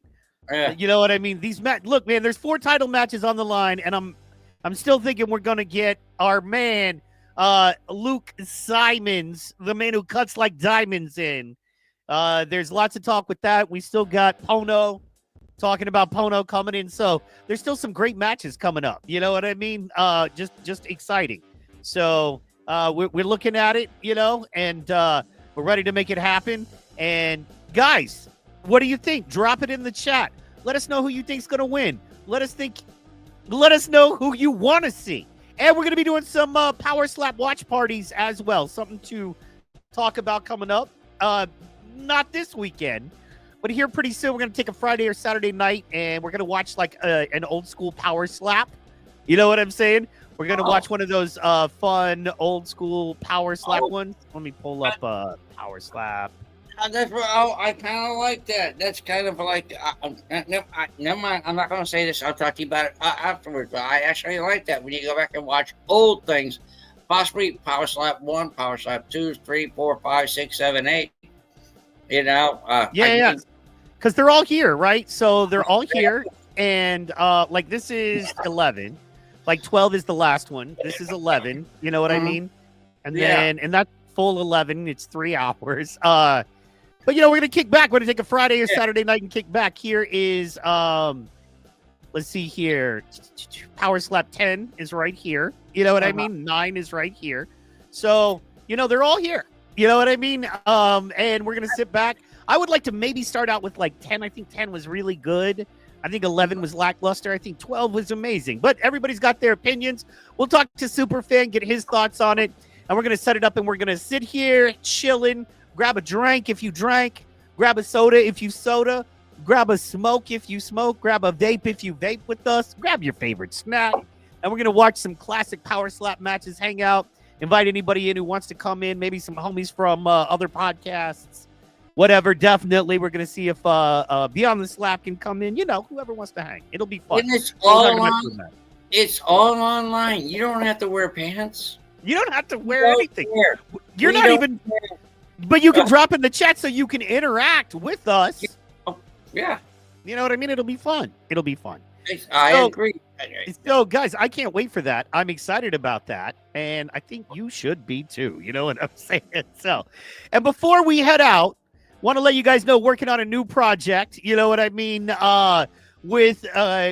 Speaker 2: Yeah.
Speaker 1: You know what I mean? These look, man, there's 4 title matches on the line, and I'm still thinking we're going to get our man, Luke Simons, the man who cuts like diamonds in. There's lots of talk with that. We still got Pono talking about Pono coming in. So there's still some great matches coming up. You know what I mean? Just exciting. So we're looking at it, you know, and we're ready to make it happen. And guys, what do you think? Drop it in the chat. Let us know who you think's going to win. Let us know who you want to see. And we're going to be doing some Power Slap watch parties as well. Something to talk about coming up. Not this weekend, but here pretty soon we're going to take a Friday or Saturday night and we're going to watch like an old school Power Slap. You know what I'm saying? We're going to watch one of those fun old school Power Slap ones. Let me pull up Power Slap.
Speaker 2: That's what I kind of like that. That's kind of like, never mind. I'm not going to say this. I'll talk to you about it afterwards. But I actually like that when you go back and watch old things. Possibly Power Slap 1, Power Slap 2, 3, 4, 5, 6, 7, 8. You know?
Speaker 1: Yeah. Because they're all here, right? So they're all here. And like this is 11. Like 12 is the last one. This is 11. You know what I mean? And then, and that's full 11. It's 3 hours. But, you know, we're going to kick back. We're going to take a Friday or Saturday night and kick back. Here is, let's see here. Power Slap 10 is right here. You know what I mean? 9 is right here. So, you know, they're all here. You know what I mean? And we're going to sit back. I would like to maybe start out with like 10. I think 10 was really good. I think 11 was lackluster. I think 12 was amazing. But everybody's got their opinions. We'll talk to Superfan, get his thoughts on it. And we're going to set it up and we're going to sit here chilling. Grab a drink if you drank. Grab a soda if you soda. Grab a smoke if you smoke. Grab a vape if you vape with us. Grab your favorite snack. And we're going to watch some classic Power Slap matches, hang out, invite anybody in who wants to come in, maybe some homies from other podcasts, whatever. Definitely, we're going to see if Beyond the Slap can come in. You know, whoever wants to hang. It'll be fun.
Speaker 2: And it's all online. You don't have to wear pants.
Speaker 1: You don't have to wear anything. You're not even... But you can drop in the chat so you can interact with us.
Speaker 2: Yeah.
Speaker 1: You know what I mean? It'll be fun. It'll be fun.
Speaker 2: I agree.
Speaker 1: So, guys, I can't wait for that. I'm excited about that. And I think you should be too. You know what I'm saying? So, and before we head out, want to let you guys know, working on a new project. You know what I mean? With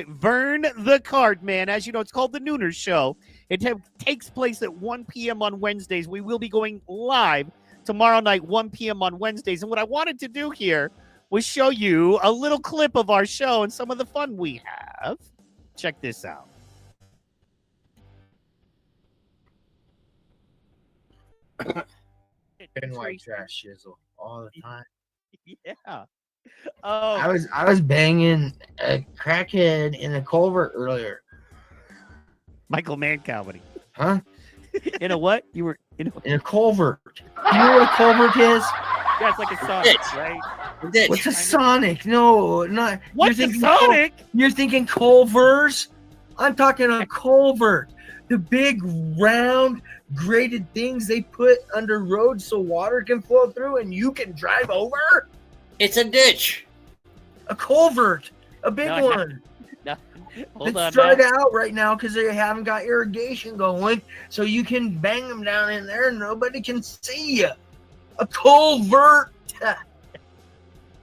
Speaker 1: Vern the Card Man. As you know, it's called The Nooner Show. It takes place at 1 p.m. on Wednesdays. We will be going live tomorrow night, 1 p.m. on Wednesdays. And what I wanted to do here was show you a little clip of our show and some of the fun we have. Check this out.
Speaker 11: And white trash shizzle all the time.
Speaker 1: Yeah.
Speaker 11: I was banging a crackhead in a culvert earlier.
Speaker 1: Michael Mann comedy.
Speaker 11: Huh?
Speaker 1: In a what? You were in
Speaker 11: a culvert. You know what a culvert is?
Speaker 1: Yeah, it's like a Sonic, right?
Speaker 11: What's a Sonic? No, not.
Speaker 1: What's a Sonic?
Speaker 11: You're thinking culvers? I'm talking a culvert. The big round graded things they put under roads so water can flow through and you can drive over.
Speaker 2: It's a ditch.
Speaker 11: A culvert. A big one. It's dried out right now because they haven't got irrigation going, so you can bang them down in there and nobody can see you. A culvert.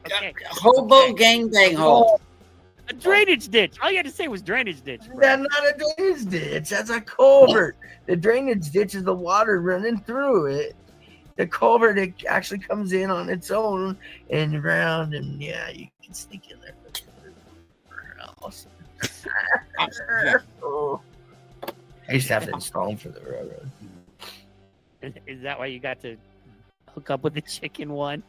Speaker 2: Okay. Hobo gangbang hole.
Speaker 1: A drainage ditch. All you had to say was drainage ditch. Bro.
Speaker 11: That's not a drainage ditch. That's a culvert. The drainage ditch is the water running through it. The culvert, it actually comes in on its own and around, and yeah, you can sneak in there. I used to have to install them for the railroad.
Speaker 1: Is that why you got to hook up with the chicken one?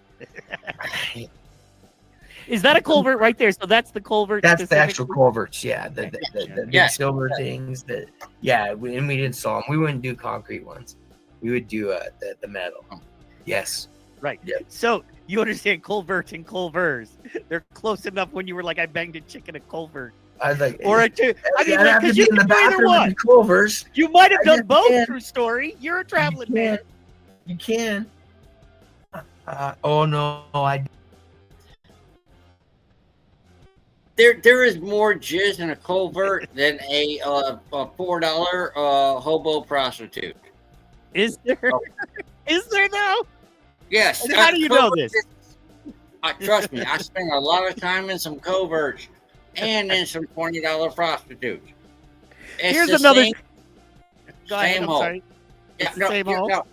Speaker 1: Is that a culvert right there? So that's the culvert.
Speaker 11: That's the actual culverts, yeah. The big silver things that, we didn't install them. We wouldn't do concrete ones. We would do the metal. Yes.
Speaker 1: Right. Yep. So you understand culvert and culvers. They're close enough when you were like, I banged a chicken at culvert.
Speaker 11: I was like,
Speaker 1: or a two. I mean, because you
Speaker 11: can do either one. Culvers.
Speaker 1: You might have done both. True story. You're a traveling man.
Speaker 11: You can. Oh no,
Speaker 2: There is more jizz in a culvert than a $4 hobo prostitute.
Speaker 1: Is there?
Speaker 2: Oh.
Speaker 1: Is there though?
Speaker 2: Yes.
Speaker 1: And how do you know this?
Speaker 2: Trust me, I spend a lot of time in some coverts and in some $20 prostitutes. It's
Speaker 1: Here's
Speaker 2: the
Speaker 1: another.
Speaker 2: same-
Speaker 1: Go ahead.
Speaker 2: same
Speaker 1: I'm
Speaker 2: hole.
Speaker 1: sorry.
Speaker 2: Yeah,
Speaker 1: It's the same hole?
Speaker 2: no,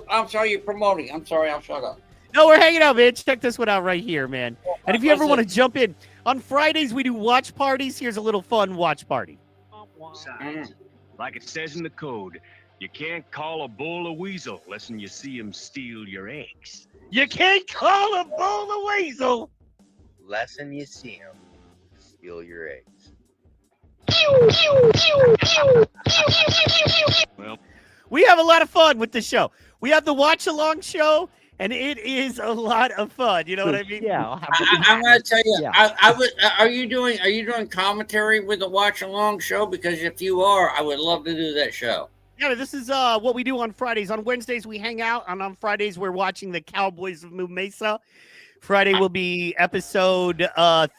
Speaker 2: I'm sorry you're promoting. I'm sorry, I'll shut up.
Speaker 1: No, we're hanging out, man. Check this one out right here, man. And if you ever
Speaker 2: What's
Speaker 1: want to jump in, on Fridays we do watch parties. Here's a little fun watch party.
Speaker 12: Like it says in the code, you can't call a bull a weasel unless you see him steal your eggs.
Speaker 1: You can't call a bull a weasel.
Speaker 13: Lesson you see him steal your eggs.
Speaker 12: Well,
Speaker 1: We have a lot of fun with the show. We have the watch along show, and it is a lot of fun. You know what I mean?
Speaker 14: Yeah.
Speaker 2: I'm going to tell you.
Speaker 14: Yeah.
Speaker 2: I would. Are you doing commentary with the watch along show? Because if you are, I would love to do that show.
Speaker 1: Yeah, this is what we do on Fridays. On Wednesdays, we hang out, and on Fridays, we're watching the Cowboys of New Mesa. Friday will be episode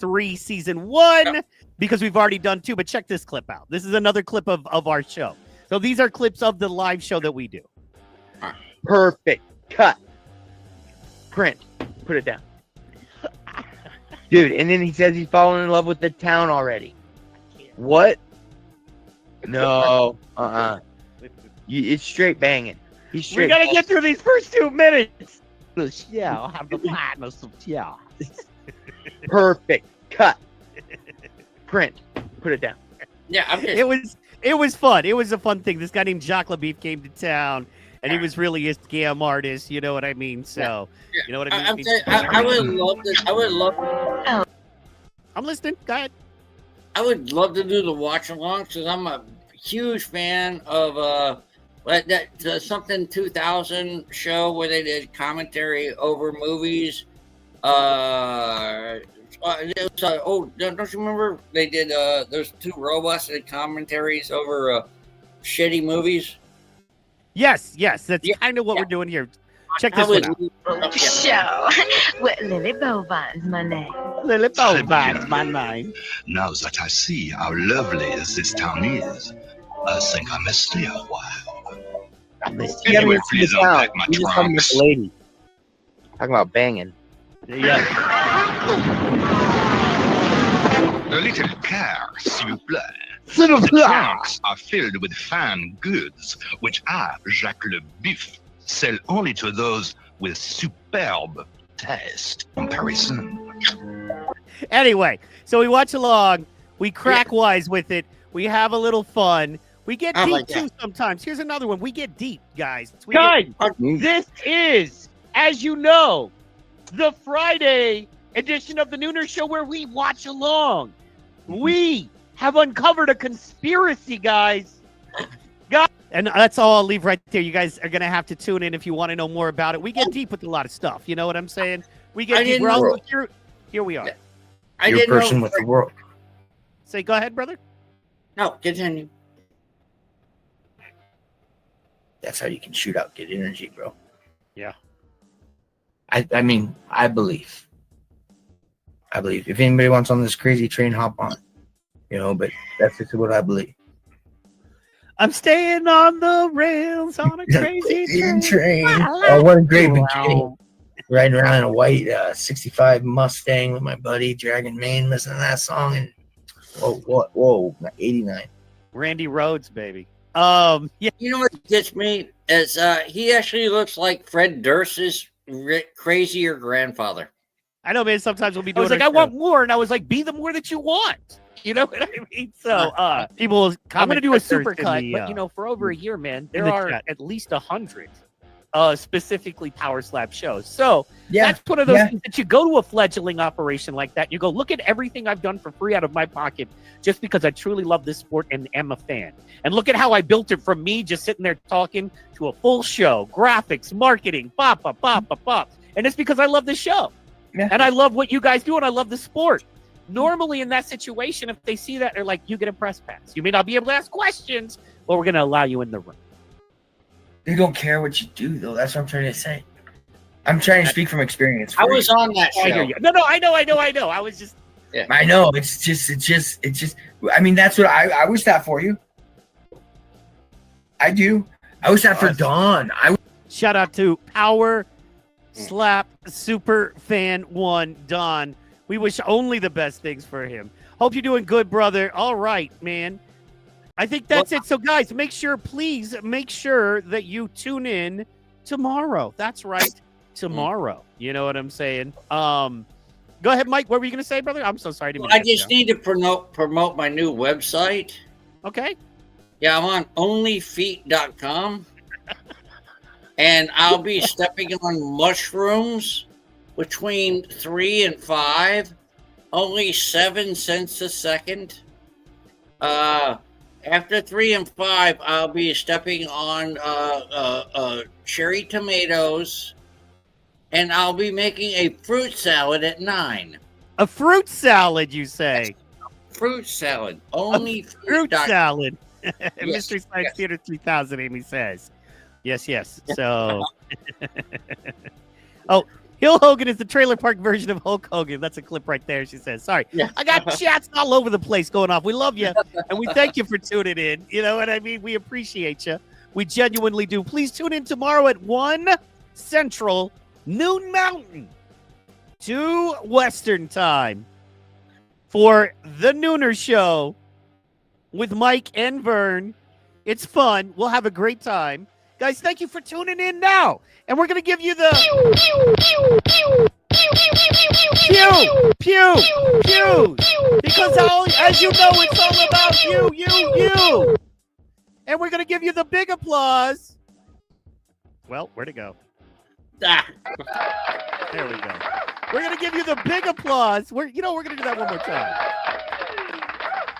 Speaker 1: 3, season 1, because we've already done 2. But check this clip out. This is another clip of our show. So these are clips of the live show that we do.
Speaker 14: Perfect. Cut. Print. Put it down. Dude, and then he says he's fallen in love with the town already. What? No. It's straight banging. He's straight.
Speaker 1: We got to get through these first 2 minutes.
Speaker 14: Yeah, I'll have the finals. Yeah. Perfect. Cut. Print. Put it down.
Speaker 2: Yeah,
Speaker 1: It was fun. It was a fun thing. This guy named Jacques LaBeef came to town, and he was really a scam artist. You know what I mean? So, you know what I mean?
Speaker 2: I would love to. I would love.
Speaker 1: I'm listening. Go ahead.
Speaker 2: I would love to do the watch along because I'm a huge fan of that something 2000 show where they did commentary over movies. It was, don't you remember they did? There's 2 robots that did commentaries over shitty movies.
Speaker 1: Yes, that's kind of what we're doing here. Check this one out.
Speaker 15: Show. Well, Lily Bovine's my name.
Speaker 1: Lily Bovine's my name.
Speaker 16: Now that I see how lovely this town is, I think I must stay a while. Anyway, please unpack my trunks.
Speaker 14: Lady. Talking about banging.
Speaker 1: Yeah.
Speaker 16: A little care, s'il vous plaît. The trunks are filled with fine goods, which I, Jacques Le Bif, sell only to those with superb taste. Comparison.
Speaker 1: Anyway, so we watch along, we crack wise with it, we have a little fun, we get deep too sometimes. Here's another one. We get deep, guys. This is, as you know, the Friday edition of the Nooner Show where we watch along. We have uncovered a conspiracy, guys. And that's all I'll leave right there. You guys are going to have to tune in if you want to know more about it. We get deep with a lot of stuff. You know what I'm saying? We get deep. Here we are.
Speaker 11: You're a person with the world.
Speaker 1: Say, go ahead, brother.
Speaker 2: No, continue.
Speaker 11: That's how you can shoot out good energy, bro.
Speaker 1: Yeah.
Speaker 11: I mean, I believe. If anybody wants on this crazy train, hop on. You know, but that's just what I believe.
Speaker 1: I'm staying on the rails on a crazy train.
Speaker 11: Oh, what a great beginning. Riding around in a white 65 Mustang with my buddy, dragging Maine, listening to that song. And whoa, 89.
Speaker 1: Randy Rhoads, baby. Yeah.
Speaker 2: You know what gets me is he actually looks like Fred Durst's crazier grandfather.
Speaker 1: I know, man. Sometimes we'll be doing. I want more, and I was like, be the more that you want. You know what I mean? So people, I'm going to do a super cut, but you know, for over a year, man, there are at least 100 specifically Power Slap shows. So that's one of those things that you go to a fledgling operation like that. You go, look at everything I've done for free out of my pocket just because I truly love this sport and am a fan. And look at how I built it from me just sitting there talking to a full show, graphics, marketing, pop. And it's because I love the show. Yeah. And I love what you guys do, and I love the sport. Normally, in that situation, if they see that, they're like, you get a press pass. You may not be able to ask questions, but we're going to allow you in the room.
Speaker 11: They don't care what you do, though. That's what I'm trying to say. I'm trying to speak from experience.
Speaker 2: I was on that show.
Speaker 1: I hear you. No, I know. I was just...
Speaker 11: Yeah. I know. It's just... I mean, that's what I wish that for you. I do. I was after Dawn.
Speaker 1: Shout out to Power Slap Super Fan 1 Don. We wish only the best things for him. Hope you're doing good, brother. All right, man. I think that's it. So, guys, please make sure that you tune in tomorrow. That's right, tomorrow. You know what I'm saying? Go ahead, Mike. What were you going to say, brother? I'm so sorry.
Speaker 2: I just need to promote my new website.
Speaker 1: Okay.
Speaker 2: Yeah, I'm on onlyfeet.com. And I'll be stepping on mushrooms between 3 and 5. Only 7 cents a second. After 3 and 5, I'll be stepping on cherry tomatoes, and I'll be making a fruit salad at 9.
Speaker 1: A fruit salad, you say?
Speaker 2: Fruit salad. Only
Speaker 1: fruit salad.
Speaker 2: Yes,
Speaker 1: Mystery Science Theater 3000, Amy says. Yes. So, Hill Hogan is the trailer park version of Hulk Hogan. That's a clip right there, she says. Sorry.
Speaker 2: Yeah.
Speaker 1: I got chats all over the place going off. We love you, and we thank you for tuning in. You know what I mean? We appreciate you. We genuinely do. Please tune in tomorrow at 1 Central, noon Mountain, 2 Western time for the Nooner Show with Mike and Vern. It's fun. We'll have a great time. Guys, thank you for tuning in now. And we're going to give you the pew. Because as you know, it's all about you. And we're going to give you the big applause. Well, where'd it go? There we go. We're going to give you the big applause. We're going to do that one more time.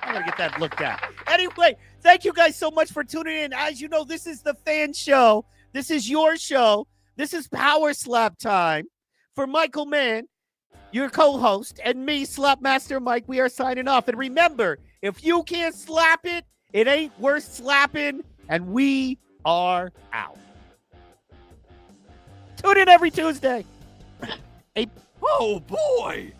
Speaker 1: I'm going to get that looked at. Anyway, thank you guys so much for tuning in. As you know, this is the fan show. This is your show. This is Power Slap time. For Michael Mann, your co-host, and me, Slapmaster Mike, we are signing off. And remember, if you can't slap it, it ain't worth slapping. And we are out. Tune in every Tuesday.
Speaker 5: Oh, boy.